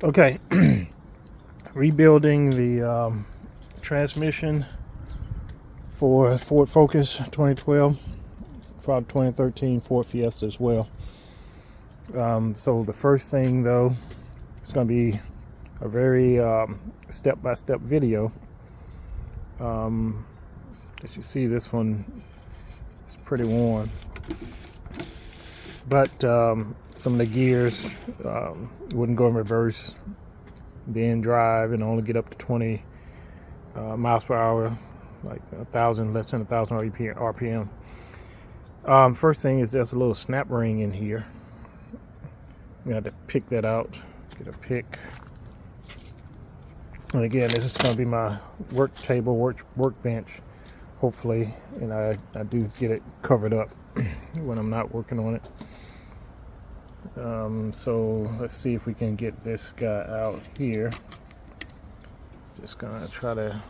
Okay, rebuilding the transmission for Ford Focus 2012, probably 2013 Ford Fiesta as well. So the first thing though, it's going to be a very step-by-step video. As you see, this one is pretty worn, but some of the gears wouldn't go in reverse, then drive, and only get up to 20 miles per hour, like less than 1,000 RPM. First thing is there's a little snap ring in here. We have to pick that out, get a pick. And again, this is going to be my work table, workbench, hopefully, and I do get it covered up when I'm not working on it. So let's see if we can get this guy out here. Just gonna try to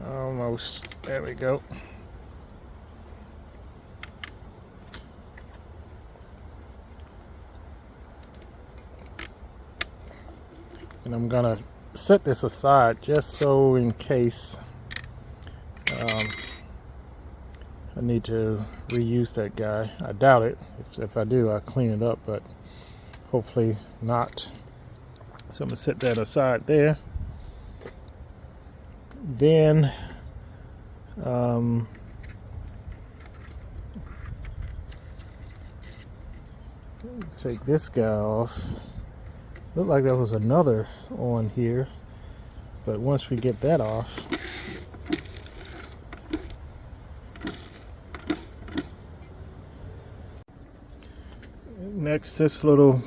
almost, there we go. And I'm gonna set this aside just so in case I need to reuse that guy. I doubt it. If I do, I'll clean it up, but hopefully not. So I'm gonna set that aside there. Then take this guy off. Looked like there was another on here, but once we get that off, next this little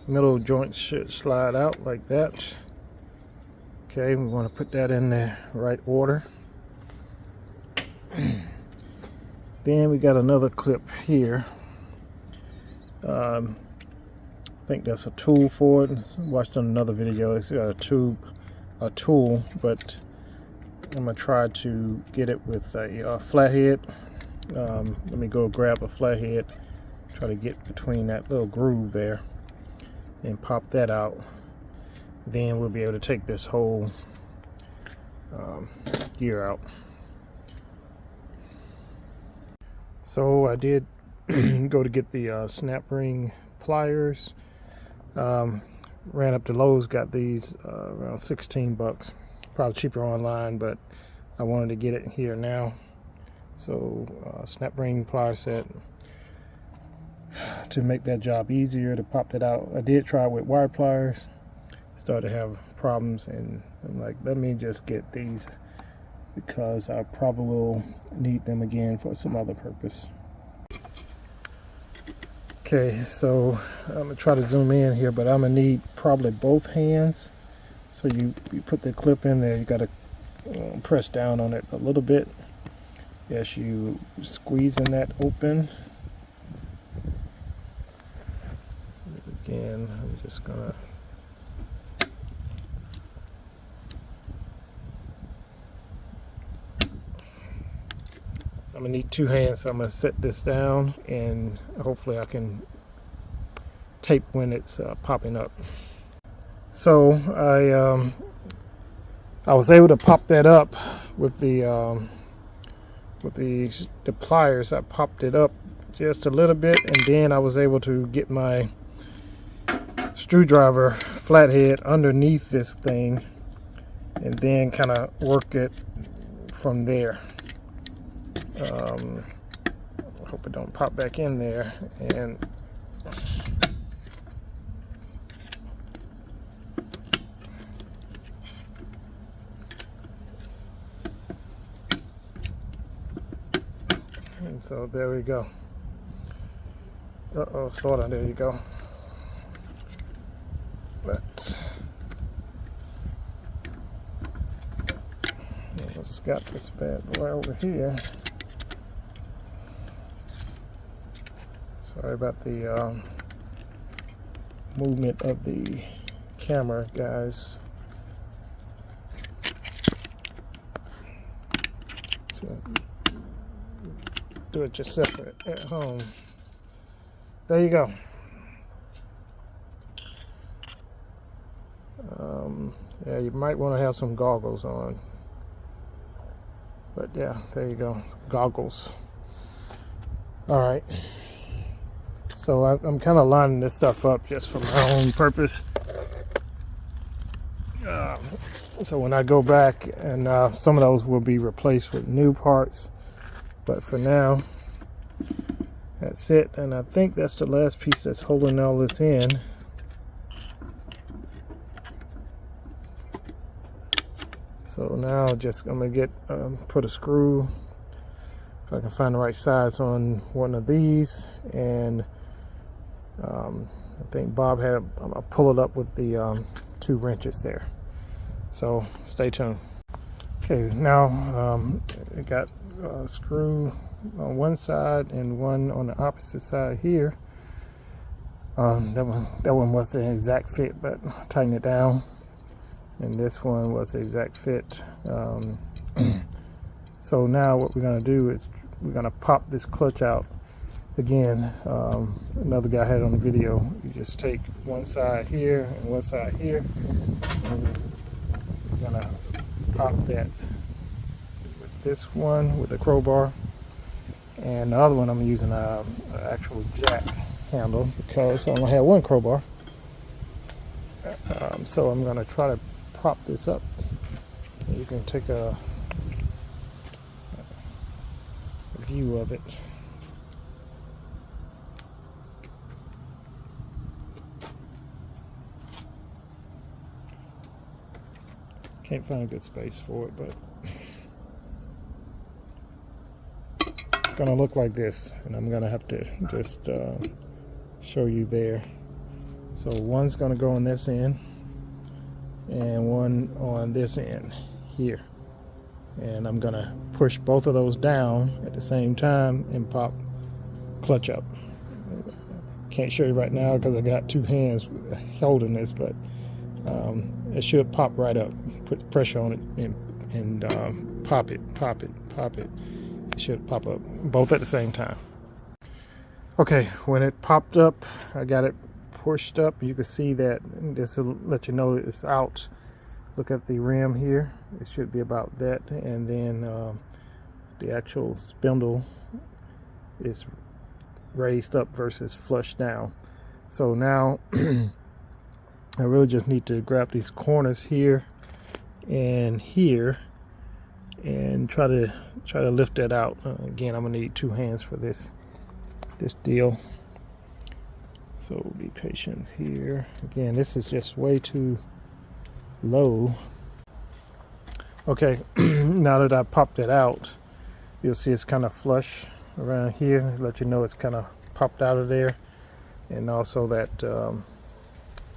middle joint should slide out like that. Okay, we want to put that in the right order. Then we got another clip here. I think that's a tool for it. Watched on another video. It's got a tool, but I'm gonna try to get it with a flathead. Let me go grab a flathead. Try to get between that little groove there and pop that out. Then we'll be able to take this whole gear out. So I did go to get the snap ring pliers. Ran up to Lowe's, got these around 16 bucks. Probably cheaper online, but I wanted to get it here now. So snap ring plier set to make that job easier to pop that out. I did try it with wire pliers, started to have problems, and I'm like, let me just get these because I probably will need them again for some other purpose. Okay, so I'm gonna try to zoom in here, but I'm gonna need probably both hands. So you put the clip in there, you gotta press down on it a little bit as you squeezing that open. Again, I'm just gonna need two hands, so I'm gonna set this down and hopefully I can tape when it's popping up. So I was able to pop that up with the pliers. I popped it up just a little bit, and then I was able to get my screwdriver flathead underneath this thing and then kind of work it from there. I hope it don't pop back in there. And so there we go. Sort of, there you go. But let's got this bad boy over here. Sorry about the movement of the camera, guys. So do it yourself at home. There you go. Yeah, you might want to have some goggles on. But yeah, there you go. Goggles. All right. So I'm kind of lining this stuff up just for my own purpose. So when I go back, and some of those will be replaced with new parts. But for now, that's it. And I think that's the last piece that's holding all this in. So now I'm gonna get put a screw, if I can find the right size, on one of these, and I think Bob had. I'll pull it up with the 2 wrenches there. So stay tuned. Okay, now I got a screw on one side and one on the opposite side here. That one was the exact fit, but I tightened it down. And this one was the exact fit. So now what we're going to do is we're going to pop this clutch out again. Another guy had it on the video. You just take one side here and one side here, and we're going to pop that with this one with a crowbar, and the other one I'm using an actual jack handle because I only have one crowbar. So I'm going to try to prop this up. You can take a view of it. Can't find a good space for it, but it's gonna look like this, and I'm gonna have to just show you there. So one's gonna go on this end and one on this end here, and I'm gonna push both of those down at the same time and pop clutch up. Can't show you right now because I got 2 hands holding this, but it should pop right up. Put pressure on it and pop it. It should pop up both at the same time. Okay, when it popped up, I got it pushed up. You can see that this will let you know it's out. Look at the rim here. It should be about that, and then the actual spindle is raised up versus flush down. So now I really just need to grab these corners here and here and try to lift that out. Again, I'm gonna need 2 hands for this deal. So be patient here. Again, this is just way too low. Okay, now that I popped it out, you'll see it's kind of flush around here. Let you know it's kind of popped out of there, and also that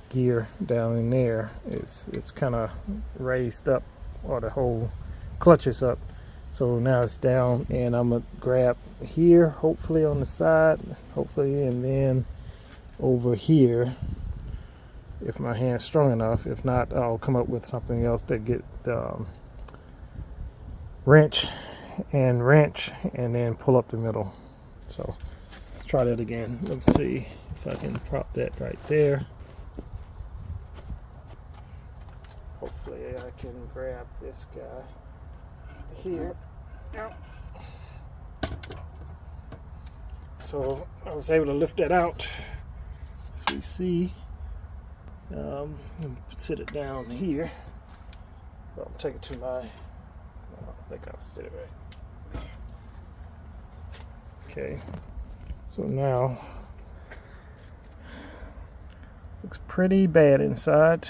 gear down in there it's kind of raised up, or the whole clutch is up. So now it's down, and I'm gonna grab here, hopefully on the side, and then over here if my hand's strong enough. If not, I'll come up with something else to get wrench and then pull up the middle. So let's try that again. Let's see if I can prop that right there. Hopefully I can grab this guy here. So I was able to lift that out, as we see. Sit it down here. I'll take it to my, I think I'll sit it right. Okay, so now looks pretty bad inside.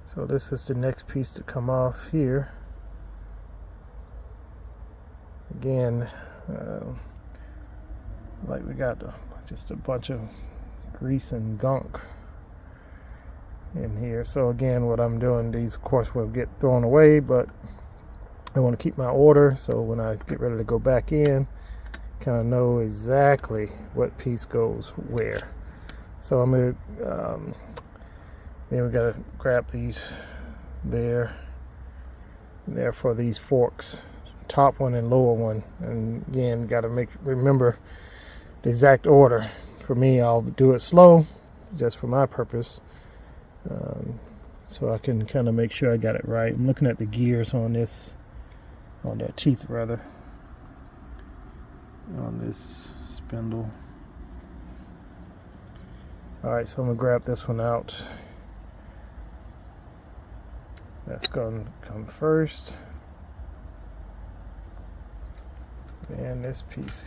So this is the next piece to come off here. Again, like we got just a bunch of grease and gunk in here. So again, what I'm doing, these of course will get thrown away, but I want to keep my order, so when I get ready to go back in, kind of know exactly what piece goes where. So I'm gonna then we gotta grab these there there for these forks, top one and lower one. And again, got to remember the exact order. For me, I'll do it slow just for my purpose, so I can kind of make sure I got it right. I'm looking at the gears on this, on the teeth rather, on this spindle. Alright, so I'm going to grab this one out. That's going to come first. And this piece.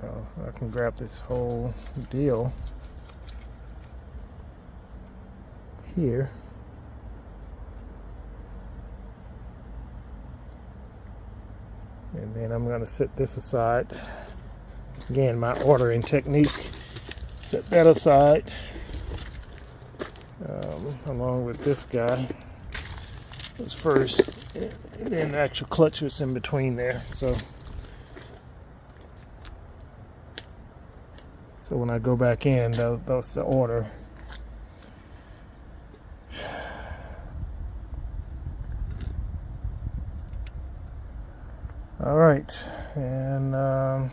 Oh, I can grab this whole deal here. And then I'm going to set this aside. Again, my ordering technique. Set that aside. Along with this guy. This first. And then the actual clutch was in between there. So when I go back in, that's the order. All right, and the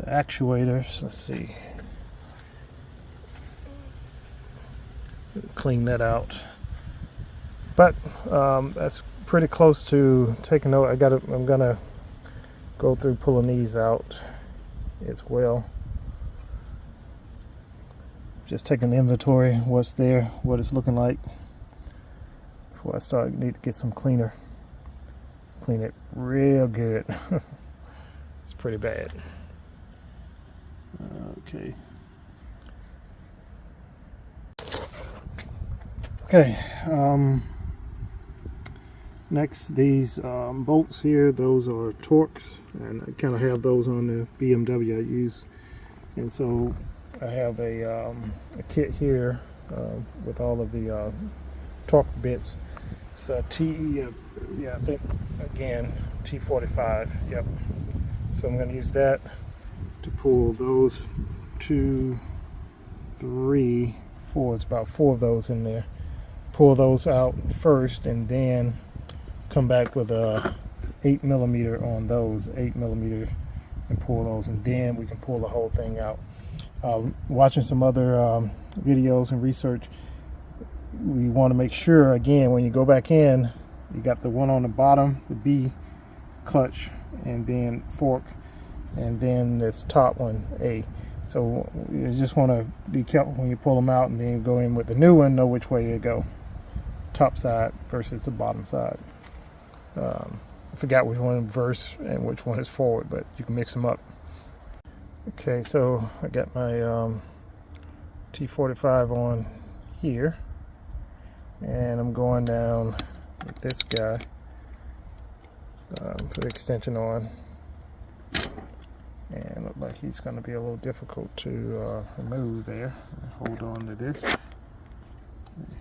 actuators, let's see. Clean that out. But that's pretty close to taking out. I'm gonna go through pulling these out as well. Just taking inventory, what's there, what it's looking like. Before I start, I need to get some cleaner. Clean it real good. It's pretty bad. Okay. Okay. Next, these bolts here, those are Torx, and I kind of have those on the BMW I use. And so I have a kit here with all of the torque bits. It's a TE, I think, again, T45, yep. So I'm going to use that to pull those 2, 3, 4, it's about 4 of those in there. Pull those out first and then come back with a 8mm on those, 8mm, and pull those, and then we can pull the whole thing out. Watching some other videos and research, we want to make sure, again, when you go back in, you got the one on the bottom, the B clutch, and then fork, and then this top one, A. So you just want to be careful when you pull them out, and then go in with the new one, know which way to go, top side versus the bottom side. I forgot which one is reverse and which one is forward, but you can mix them up. Okay, so I got my T45 on here, and I'm going down with this guy. Put the extension on, and look like he's going to be a little difficult to remove there. Hold on to this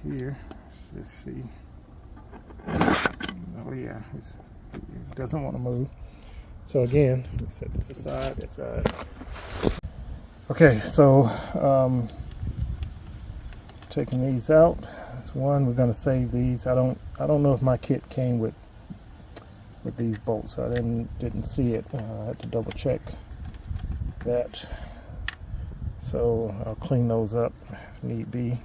here. Let's just see. Oh yeah, it doesn't want to move. So again, let's set this aside. Okay, so taking these out. That's one. We're going to save these. I don't know if my kit came with these bolts. I didn't see it. I had to double check that. So I'll clean those up if need be.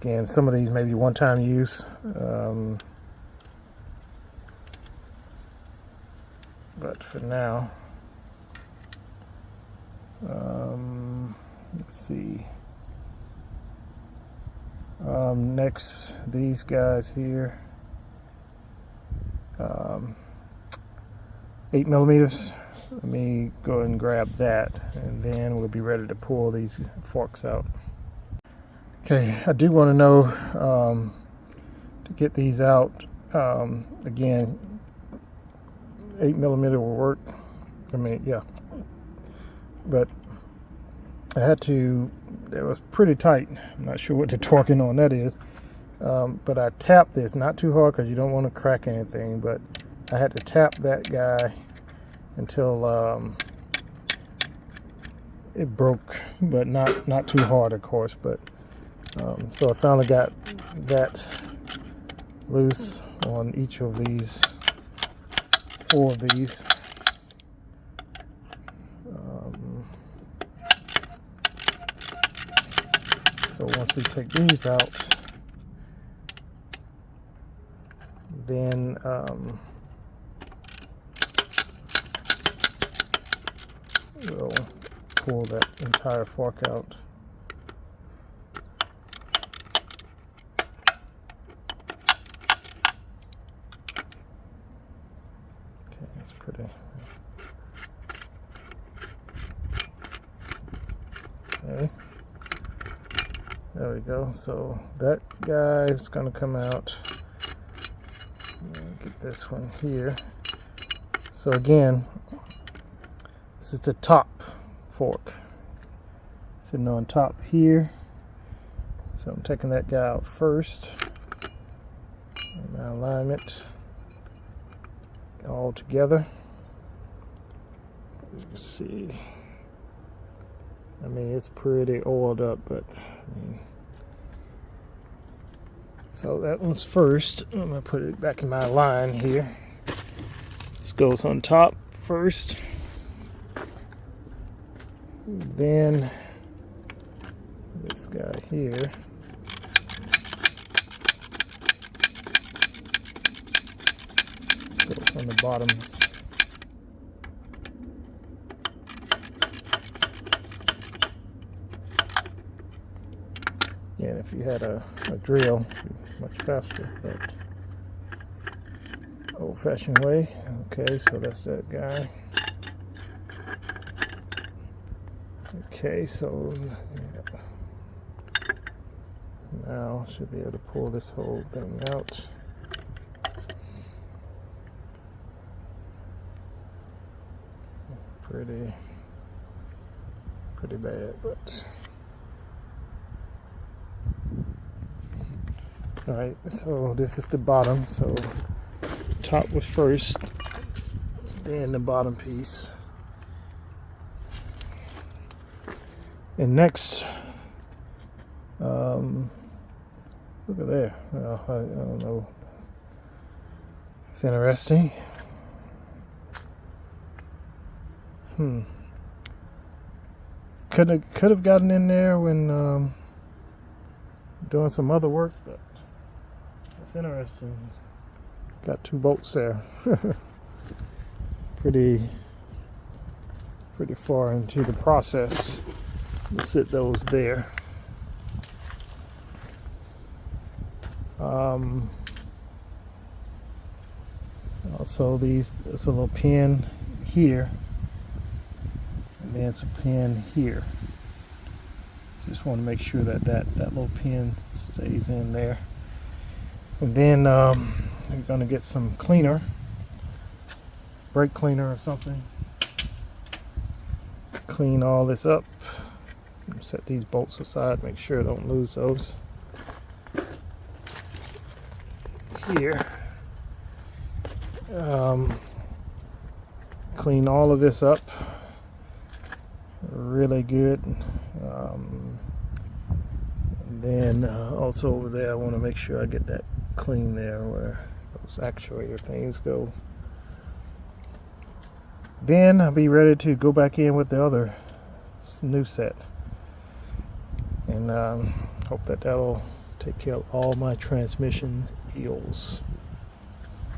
Again, some of these may be one-time use. But for now, let's see. Next, these guys here, 8mm. Let me go ahead and grab that, and then we'll be ready to pull these forks out. Okay, I do want to know, to get these out, again, 8mm will work. I mean, yeah. But I had to, it was pretty tight. I'm not sure what the torquing on that is. But I tapped this, not too hard because you don't want to crack anything, but I had to tap that guy until it broke, but not too hard, of course. But so I finally got that loose on each of these, 4 of these. So once we take these out, then we'll pull that entire fork out. Okay, that's pretty. Okay. There we go. So that guy is going to come out. Get this one here. So again, this is the top fork sitting on top here. So I'm taking that guy out first. And my alignment all together. You can see. I mean, it's pretty oiled up, but I mean, so that one's first. I'm gonna put it back in my line here. This goes on top first. Then this guy here. This goes on the bottom. And if you had a drill, it'd be much faster, but old-fashioned way. Okay, so that's that guy. Okay, so now should be able to pull this whole thing out. Pretty bad, but all right. So this is the bottom. So top was first, then the bottom piece. And next, look at there. I don't know. It's interesting. Could have gotten in there when doing some other work, but it's interesting. Got 2 bolts there. pretty far into the process. We'll sit those there. Also, there's a little pin here, and then it's a pin here. Just want to make sure that little pin stays in there. And then we're going to get some cleaner, brake cleaner or something. Clean all this up. Set these bolts aside, make sure I don't lose those. Here. Clean all of this up really good. And then also over there, I want to make sure I get that clean there where those actuator things go. Then I'll be ready to go back in with the other new set. And hope that'll take care of all my transmission ills.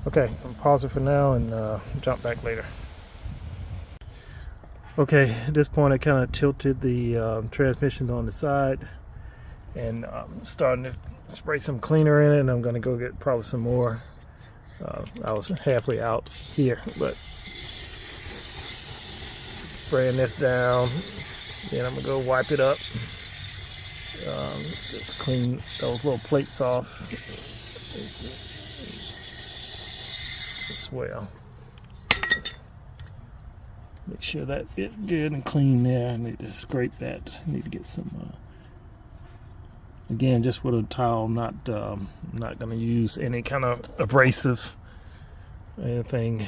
Okay, I'll pause it for now and jump back later. Okay, at this point I kind of tilted the transmission on the side, and I'm starting to spray some cleaner in it, and I'm going to go get probably some more. I was halfway out here, but spraying this down, then I'm going to go wipe it up. Just clean those little plates off as well. Make sure that it's good and clean there. I need to scrape that. I need to get some, again, just with a towel, not going to use any kind of abrasive or anything.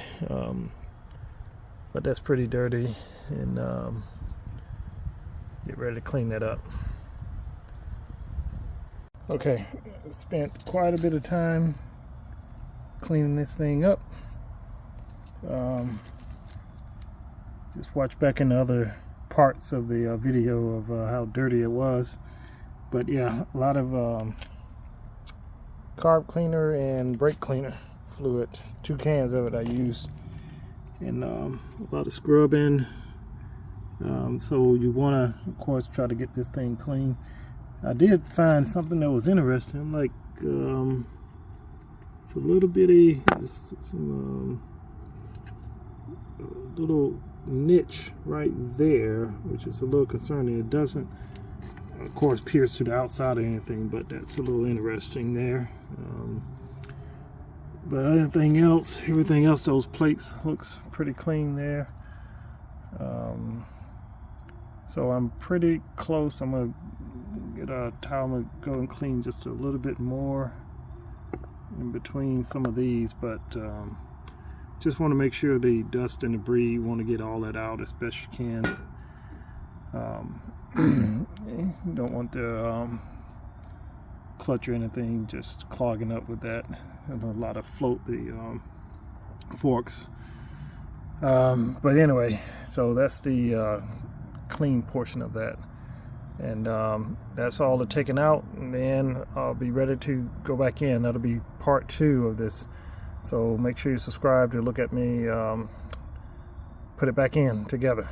But that's pretty dirty. And get ready to clean that up. Okay, spent quite a bit of time cleaning this thing up. Just watch back in the other parts of the video of how dirty it was. But yeah, a lot of carb cleaner and brake cleaner fluid, 2 cans of it I used, and a lot of scrubbing. So you want to, of course, try to get this thing clean. I did find something that was interesting, like it's a little bitty, some little niche right there, which is a little concerning. It doesn't, of course, pierce to the outside or anything, but that's a little interesting there. But everything else, those plates looks pretty clean there. So I'm pretty close. I'm gonna get a towel. I'm gonna go and clean just a little bit more in between some of these, but just want to make sure the dust and debris, you want to get all that out as best you can. You don't want the clutch or anything just clogging up with that. And a lot of float the forks. But anyway, so that's the clean portion of that, and that's all the taken out, and then I'll be ready to go back in. That'll be part 2 of this, so make sure you subscribe to look at me put it back in together.